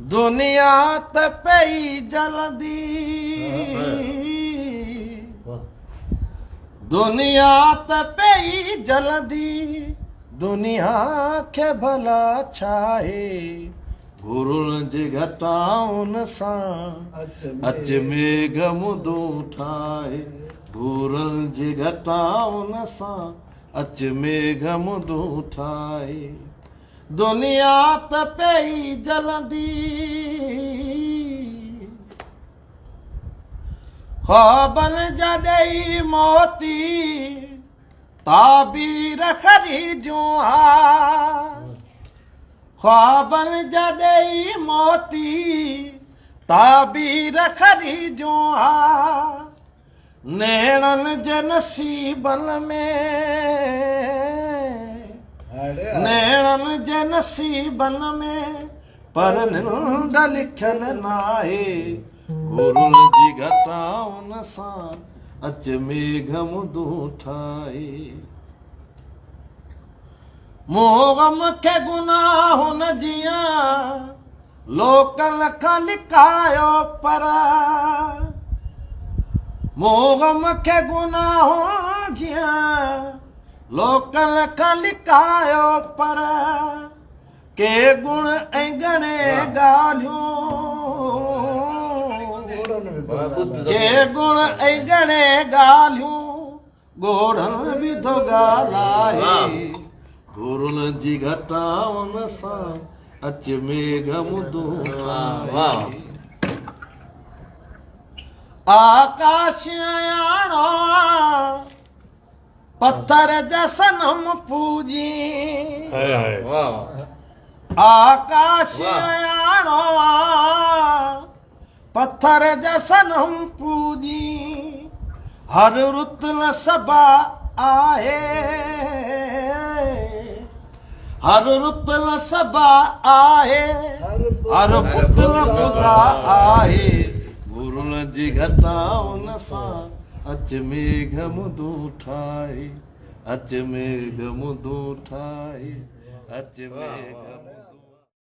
दुनिया त पई जलदी, दुनिया त पई जलदी, दुनिया खे भला छाहे घुरुण जे घटाउन सां अच मेघ मुदूं ठाहे, घुरुण जे घटाउन सां अच मेघ मुदूं ठाहे। दुनिया त पई जलदी, ख्वाबन जॾई मोती ताबीर ख़रीजूं हा, ख्वाबन जॾई मोती ताबीर ख़रीजूं हा, नेणनि जे नसीबन में, नेणनि जे नसीबन में पर निंड लिखियल नाहे, घुरुण जी घटाउन सां अच मेघ मुदूं ठाहे। मोगम खे गुनाहुन जियां लोक लख लिकायो पर, मोगम खे गुनाहुन जियां लोक लख लिकायो पर, के गुण ऐं घणे ॻाल्हियूं, के गुण ऐं घणे ॻाल्हियूं ॻोढ़नि बि थो ॻाल्हाए, घुरुण जी घटाउन सां अच मेघ मुदूं ठाहे। आकाश अयाणो पत्थर जा सनम पूजी, आकाश अयाणो पत्थर जा सनम पूजी, हर रुत सबा आहे, हर रुत सबा आहे, हर पुतल खुदा आहे, घुरुण जी घटाउन सां अच मेघ मुदूं ठाहे, अच मेघ मुदूं ठाहे, अच मेघ मुदूं